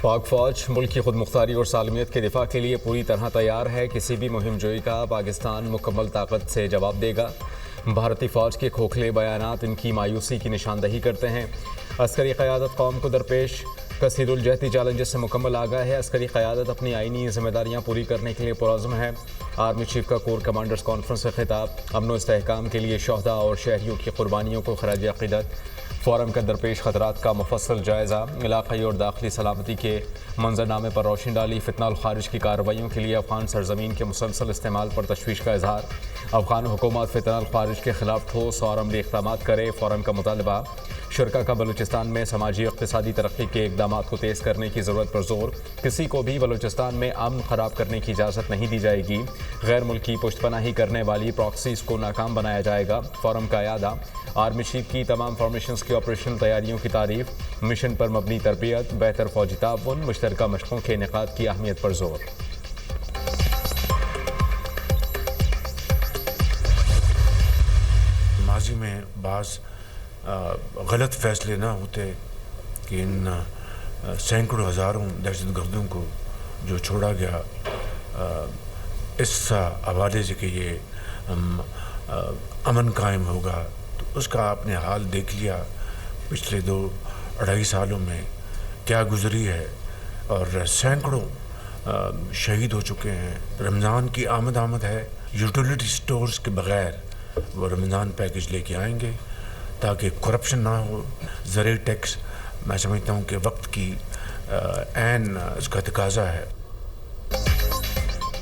پاک فوج ملک کی خود مختاری اور سالمیت کے دفاع کے لیے پوری طرح تیار ہے. کسی بھی مہم جوئی کا پاکستان مکمل طاقت سے جواب دے گا. بھارتی فوج کے کھوکھلے بیانات ان کی مایوسی کی نشاندہی کرتے ہیں. عسکری قیادت قوم کو درپیش کثیر الجہتی چیلنجز سے مکمل آگاہ ہے. عسکری قیادت اپنی آئینی ذمہ داریاں پوری کرنے کے لیے پرعزم ہے. آرمی چیف کا کور کمانڈرز کانفرنس سے خطاب. امن و استحکام کے لیے شہداء اور شہریوں کی قربانیوں کو خراج عقیدت. فورم کا درپیش خطرات کا مفصل جائزہ. علاقائی اور داخلی سلامتی کے منظرنامے پر روشنی ڈالی. فتنہ الخارج کی کارروائیوں کے لیے افغان سرزمین کے مسلسل استعمال پر تشویش کا اظہار. افغان حکومت فتنہ الخارج کے خلاف ٹھوس اور عملی اقدامات کرے. فورم کا مطالبہ. شرکا کا بلوچستان میں سماجی اقتصادی ترقی کے اقدامات کو تیز کرنے کی ضرورت پر زور. کسی کو بھی بلوچستان میں امن خراب کرنے کی اجازت نہیں دی جائے گی. غیر ملکی پشت پناہی کرنے والی پراکسیز کو ناکام بنایا جائے گا. فورم کا اعادہ. آرمی چیف کی تمام فارمیشنز کی آپریشنل تیاریوں کی تعریف. مشن پر مبنی تربیت، بہتر فوجی تعاون، مشترکہ مشقوں کے انعقاد کی اہمیت پر زور. ماضی میں بعض غلط فیصلے نہ ہوتے کہ ان سینکڑوں ہزاروں دہشت گردوں کو جو چھوڑا گیا اس حوالے سے کہ یہ امن قائم ہوگا، تو اس کا آپ نے حال دیکھ لیا. پچھلے 2-2.5 سالوں میں کیا گزری ہے اور سینکڑوں شہید ہو چکے ہیں. رمضان کی آمد ہے. یوٹیلیٹی سٹورز کے بغیر وہ رمضان پیکج لے کے آئیں گے تاکہ کرپشن نہ ہو. زرعی ٹیکس میں سمجھتا ہوں کہ وقت کی عین اس کا تقاضا ہے.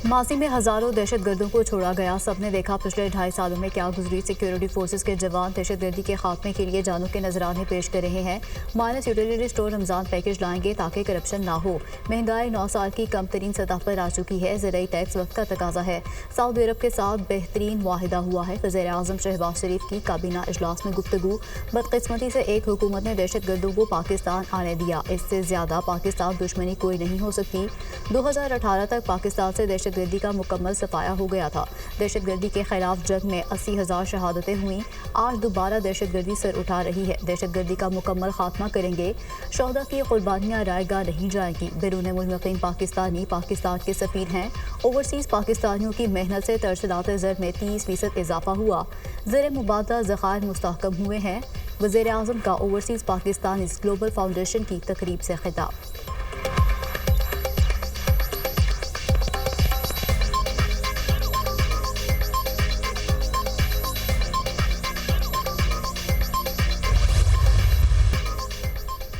ماضی میں ہزاروں دہشت گردوں کو چھوڑا گیا. سب نے دیکھا پچھلے 2.5 سالوں میں کیا گزری. سیکیورٹی فورسز کے جوان دہشت گردی کے خاتمے کے لیے جانوں کے نذرانے پیش کر رہے ہیں. مائنس یوٹیلیٹی اسٹور رمضان پیکج لائیں گے تاکہ کرپشن نہ ہو. مہنگائی 9 سال کی کم ترین سطح پر آ چکی ہے. زرعی ٹیکس وقت کا تقاضا ہے. سعودی عرب کے ساتھ بہترین معاہدہ ہوا ہے. وزیر اعظم شہباز شریف کی کابینہ اجلاس میں گفتگو. بدقسمتی سے ایک حکومت نے دہشت گردوں کو پاکستان آنے دیا. اس سے زیادہ پاکستان دشمنی کوئی نہیں ہو سکتی. 2018 تک پاکستان سے دہشت گردی کا مکمل صفایا ہو گیا تھا. دہشت گردی کے خلاف جنگ میں 80,000 شہادتیں ہوئیں. آج دوبارہ دہشت گردی سر اٹھا رہی ہے. دہشت گردی کا مکمل خاتمہ کریں گے. شہداء کی قربانیاں رائے گاہ نہیں جائیں گی. بیرون ملک مقیم پاکستانی پاکستان کے سفیر ہیں. اوورسیز پاکستانیوں کی محنت سے ترسیلات زر میں 30% اضافہ ہوا. زر مبادلہ ذخائر مستحکم ہوئے ہیں. وزیر اعظم کا اوورسیز پاکستان گلوبل فاؤنڈیشن کی تقریب سے خطاب.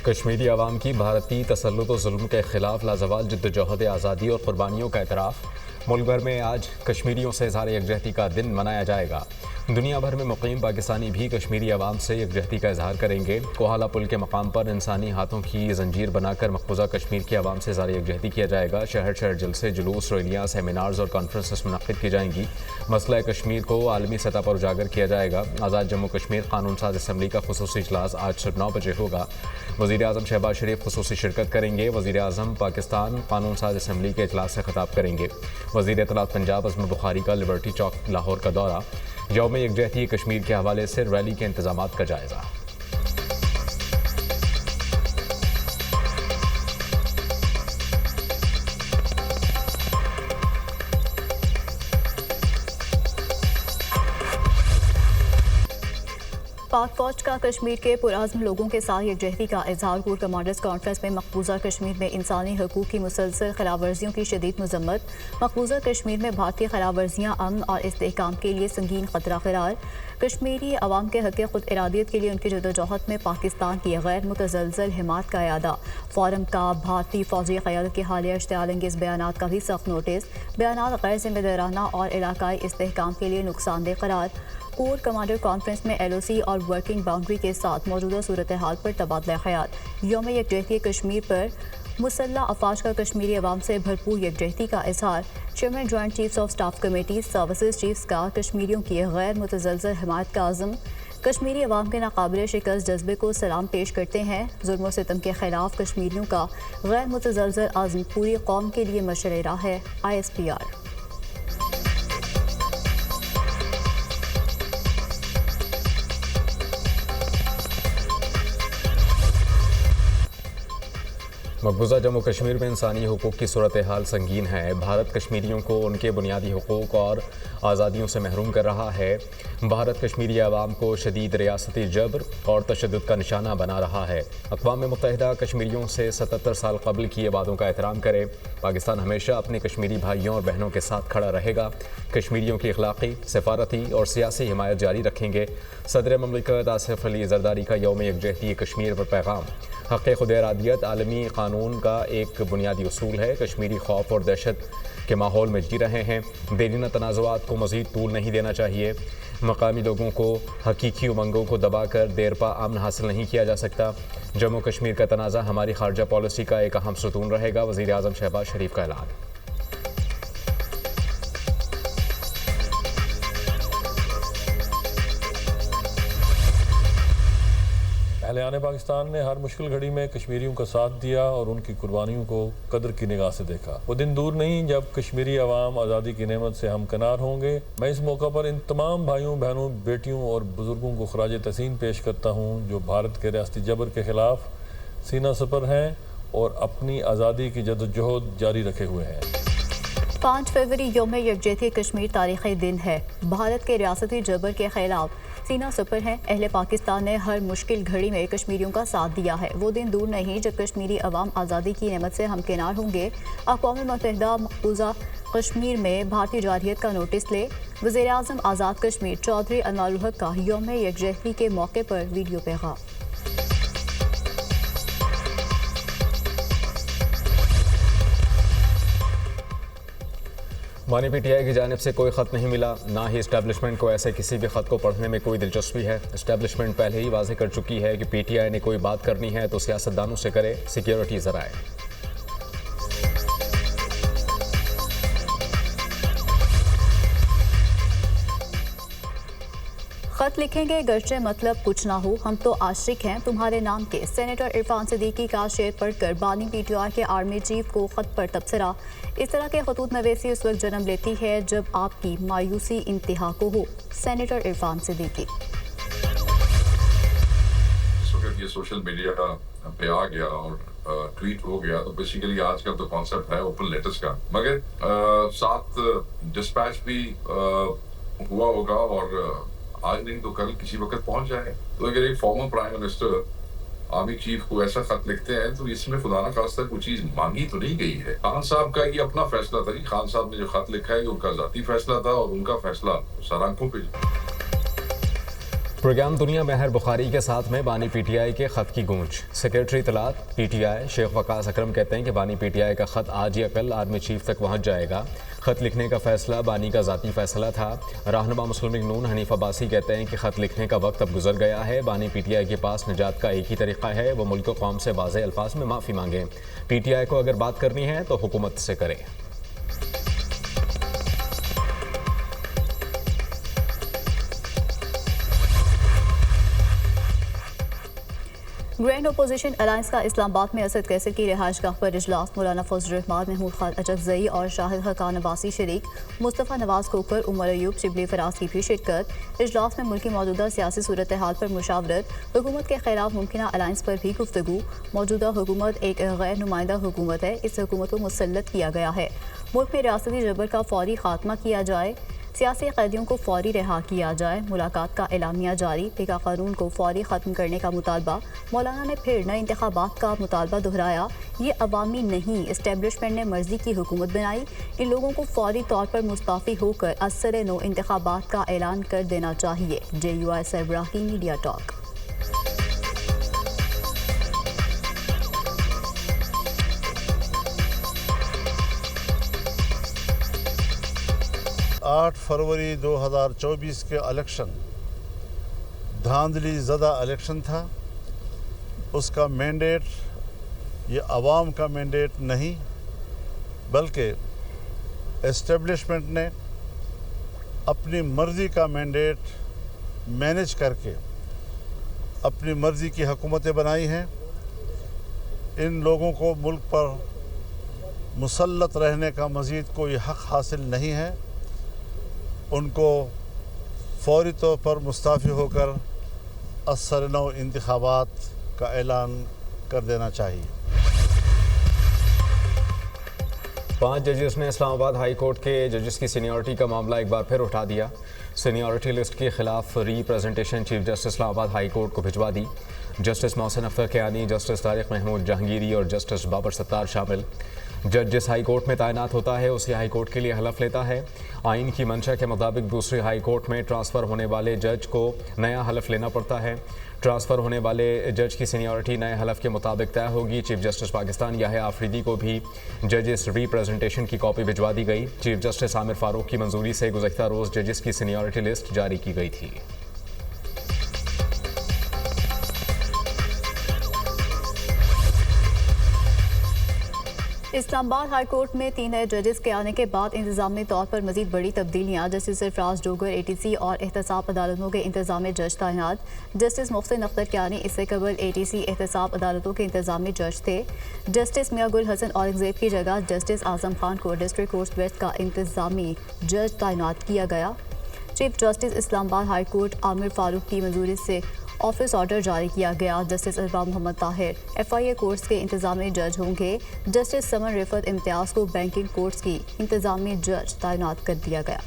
کشمیری عوام کی بھارتی تسلط و ظلم کے خلاف لازوال جدوجہد آزادی اور قربانیوں کا اعتراف. ملک بھر میں آج کشمیریوں سے اظہار یکجہتی کا دن منایا جائے گا. دنیا بھر میں مقیم پاکستانی بھی کشمیری عوام سے یکجہتی کا اظہار کریں گے. کوہالہ پل کے مقام پر انسانی ہاتھوں کی زنجیر بنا کر مقبوضہ کشمیر کی عوام سے اظہار یکجہتی کیا جائے گا. شہر شہر جلسے، جلوس، ریلیاں، سیمینارز اور کانفرنسز منعقد کی جائیں گی. مسئلہ کشمیر کو عالمی سطح پر اجاگر کیا جائے گا. آزاد جموں کشمیر قانون ساز اسمبلی کا خصوصی اجلاس آج صبح 9 بجے ہوگا. وزیر اعظم شہباز شریف خصوصی شرکت کریں گے. وزیر اعظم پاکستان قانون ساز اسمبلی کے اجلاس سے خطاب کریں گے. وزیر اطلاعات پنجاب عظمت بخاری کا لبرٹی چوک لاہور کا دورہ. یوم یکجہتی کشمیر کے حوالے سے ریلی کے انتظامات کا جائزہ. پاک فوج کا کشمیر کے پرعزم لوگوں کے ساتھ یکجہتی کا اظہار. کور کمانڈرز کانفرنس میں مقبوضہ کشمیر میں انسانی حقوق کی مسلسل خلاف ورزیوں کی شدید مذمت. مقبوضہ کشمیر میں بھارتی خلاف ورزیاں امن اور استحکام کے لیے سنگین خطرہ قرار. کشمیری عوام کے حق خود ارادیت کے لیے ان کی جدوجہد میں پاکستان کی غیر متزلزل حمایت کا اعادہ. فورم کا بھارتی فوجی قیادت کے حالیہ اشتعال انگیز بیانات کا بھی سخت نوٹس. بیانات غیر ذمہ دارانہ اور علاقائی استحکام کے لیے نقصان دہ قرار. کور کمانڈر کانفرنس میں ایل او سی اور ورکنگ باؤنڈری کے ساتھ موجودہ صورتحال پر تبادلہ خیال. یوم یکجہتی کشمیر پر مسلح افواج کا کشمیری عوام سے بھرپور یکجہتی کا اظہار. Chairman joint chiefs of staff committee services chiefs کا کشمیریوں کی غیر متزلزل حمایت کا عزم. کشمیری عوام کے ناقابل شکست جذبے کو سلام پیش کرتے ہیں. ظلم و ستم کے خلاف کشمیریوں کا غیر متزلزل عزم پوری قوم کے لیے مشعل راہ ہے. ISPR. मकबूजा जम्मू कश्मीर में इंसानी हुकूक की सूरत हाल संगीन है। भारत कश्मीरियों को उनके बुनियादी हुकूक और आज़ादियों से महरूम कर रहा है। भारत कश्मीरी अवाम को शदीद रियासती जबर और तशद्दुद का निशाना बना रहा है। अक़वाम मुत्तहिदा कश्मीरियों से 77 साल कबल किए वादों का एहतराम करे। पाकिस्तान हमेशा अपने कश्मीरी भाइयों और बहनों के साथ खड़ा रहेगा। कश्मीरियों की अखलाकी, सफारती और सियासी हिमायत जारी रखेंगे। सदर ममलिकत आसिफ अली जरदारी का यौम यकजहती कश्मीर पर पैगाम। हक़ खुद इरादियत आलमी कानून का एक बुनियादी उसूल है। कश्मीरी खौफ और दहशत के माहौल में जी रहे हैं। देरीना तनाज़ुआत को मज़ीद तूल नहीं देना चाहिए। मकामी लोगों को हकीकी उमंगों को दबाकर देरपा अमन हासिल नहीं किया जा सकता। जम्मू कश्मीर का तनाज़ा हमारी खारजा पॉलिसी का एक अहम सतून रहेगा। वज़ीर आज़म शहबाज शरीफ का ऐलान। अहले पाकिस्तान ने हर मुश्किल घड़ी में कश्मीरियों का साथ दिया और उनकी कुर्बानियों को कदर की निगाह से देखा। वो दिन दूर नहीं जब कश्मीरी अवाम आज़ादी की नेमत से हमकनार होंगे। मैं इस मौका पर इन तमाम भाइयों, बहनों, बेटियों और बुज़ुर्गों को खराज तहसीन पेश करता हूँ जो भारत के रियासती जबर के ख़िलाफ़ सीना सपर हैं और अपनी आज़ादी की जदोजहद जारी रखे हुए हैं। 5 फरवरी यौम यकजहती कश्मीर तारीख़ी दिन है। भारत के रियासती जबर के खिलाफ सीना सपर है। अहले पाकिस्तान ने हर मुश्किल घड़ी में कश्मीरियों का साथ दिया है। वो दिन दूर नहीं जब कश्मीरी अवाम आज़ादी की नेमत से हमकिनार होंगे। अक़वाम मुत्तहिदा मकबूजा कश्मीर में भारतीय जारहियत का नोटिस ले। वज़ीर आज़म आज़ाद कश्मीर चौधरी अनवारुल हक का यौम यकजहती के मौके पर वीडियो पैगाम। बानी पीटीआई की जानिब से कोई ख़त नहीं मिला। ना ही इस्टेब्लिशमेंट को ऐसे किसी भी ख़त को पढ़ने में कोई दिलचस्पी है। इस्टेब्लिशमेंट पहले ही वाज़ेह कर चुकी है कि पीटीआई ने कोई बात करनी है तो सियासतदानों से करे, सिक्योरिटी ज़राए। खत लिखेंगे गरचे मतलब कुछ ना हो, हम तो आशिक हैं तुम्हारे नाम के। सेनेटर इरफान सिद्दीकी का शेर पढ़कर बानी पीटीआई के आर्मी चीफ को खत पर तबसरा। इस तरह के खतूत नवेसी उस वक्त जन्म लेती है जब आपकी मायूसी इंतहा को हो। सेनेटर इरफान सिद्दीकी। ये सोशल मीडिया पे आ गया और ट्वीट हो गया तो बेसिकली आजकल तो कॉन्सेप्ट है ओपन लेटर्स का, मगर साथ डिस्पैच भी हुआ होगा और आज नहीं तो कल किसी वक्त पहुंच जाए। तो अगर एक former prime minister army chief को ऐसा खत लिखते हैं तो इसमें खुदा न खास्ता कोई चीज मांगी तो नहीं गई है। खान साहब का ये अपना फैसला था। खान साहब ने जो खत लिखा है ये उनका जाती फैसला था और उनका फैसला सर आंखों पे। प्रोग्राम दुनिया महर बुखारी के साथ में बानी पीटीआई के खत की गूंज। सेक्रेटरी इत्तलात पीटीआई शेख वकास अकरम कहते हैं कि बानी पीटीआई का खत आज या कल आर्मी चीफ तक पहुंच जाएगा। खत लिखने का फैसला बानी का ज़ाती फैसला था। रहनुमा मुस्लिम लीग नून हनीफ अब्बासी कहते हैं कि खत लिखने का वक्त अब गुजर गया है। बानी पीटीआई के पास निजात का एक ही तरीका है, वो मुल्क कौम से वाज़ेह अल्फाज में माफ़ी मांगें। पीटीआई को अगर बात करनी है तो हुकूमत से करें। ग्रैंड अपोजिशन अलायंस का इस्लामाबाद में असद कैसर की रिहाइशगाह पर इजलास। मौलाना फजल रहमान, महमूद खान अचकजई और शाहिद हकान अब्बासी शरीक। मुस्तफ़ा नवाज खोकर, उमर अयूब, शिबली फराज की भी शिरकत। इजलास में मुल्क की मौजूदा सियासी सूरत हाल पर मुशावरत। हुकूमत के खिलाफ मुमकिन अलायंस पर भी गुफ्तगू। मौजूदा हुकूमत एक गैर नुमाइंदा हुकूमत है। इस हुकूमत को मुसल्लत किया गया है। मुल्क में रियासती जबर का फौरी खात्मा किया जाए। सियासी कैदियों को फौरी रिहा किया जाए। मुलाकात का एलामिया जारी। पिका कानून को फौरी ख़त्म करने का मुतालबा। मौलाना ने फिर नए इंतखाबात का मुतालबा दोहराया। ये अवामी नहीं, इस्टेब्लिशमेंट ने मर्जी की हुकूमत बनाई। इन लोगों को फौरी तौर पर मुस्तफ़ी होकर असर नो इंतखाबात का ऐलान कर देना चाहिए। JUI सरबराह की मीडिया टॉक। 8 फरवरी 2024 के इलेक्शन धांधली ज़दा इलेक्शन था। उसका मैंडेट ये अवाम का मैंडेट नहीं बल्कि एस्टेब्लिशमेंट ने अपनी मर्ज़ी का मैंडेट मैनेज करके अपनी मर्ज़ी की हुकूमतें बनाई हैं। इन लोगों को मुल्क पर मुसल्लत रहने का मज़ीद कोई हक़ हासिल नहीं है। उनको फौरी तौर पर मुस्तफ़ी होकर असर नौ इंतखाबात का ऐलान कर देना चाहिए। 5 जजेस ने इस्लामाबाद हाई कोर्ट के जजेस की सीनियरिटी का मामला एक बार फिर उठा दिया। सीनियरिटी लिस्ट के खिलाफ representation chief justice Islamabad high court को भिजवा दी। जस्टिस मोहसिन अख्तर कियानी, जस्टिस तारिक महमूद जहांगीरी और जस्टिस बाबर सत्तार शामिल। जज जिस हाई कोर्ट में तैनात होता है उसी हाई कोर्ट के लिए हलफ लेता है। आइन की मंशा के मुताबिक दूसरी हाई कोर्ट में ट्रांसफ़र होने वाले जज को नया हलफ लेना पड़ता है। ट्रांसफ़र होने वाले जज की सीनियरिटी नए हलफ के मुताबिक तय होगी। चीफ जस्टिस पाकिस्तान याहिया आफरीदी को भी जजेस रिप्रेजेंटेशन की कॉपी भिजवा दी गई। चीफ जस्टिस आमिर फारूक की मंजूरी से गुज़श्ता रोज़ जजेस की सीनियरिटी लिस्ट जारी की गई थी। इस्लामाबाद हाई कोर्ट में 3 नए जजेस के आने के बाद इंतजामी तौर पर मजीद बड़ी तब्दीलियाँ। जस्टिस सरफराज डोगर ATC और एहतसाब अदालतों के इंतजामी जज तैनात। जस्टिस मोहसिन अख्तर कियानी इससे कबल ATC एहतसाब अदालतों के इंतजामी जज थे। जस्टिस मियां गुल हसन औरंगजेब की जगह जस्टिस आजम खान को डिस्ट्रिक्ट कोर्ट वेस्ट का इंतजामी जज तैनात किया गया। Chief justice Islamabad high court Aamir Farooq की मंजूरी से ऑफिस ऑर्डर जारी किया गया। जस्टिस अरबा मोहम्मद ताहिर FIA कोर्ट्स के इंतजामी जज होंगे। जस्टिस समन रिफत इम्तियाज़ को बैंकिंग कोर्ट्स की इंतजामी जज तैनात कर दिया गया।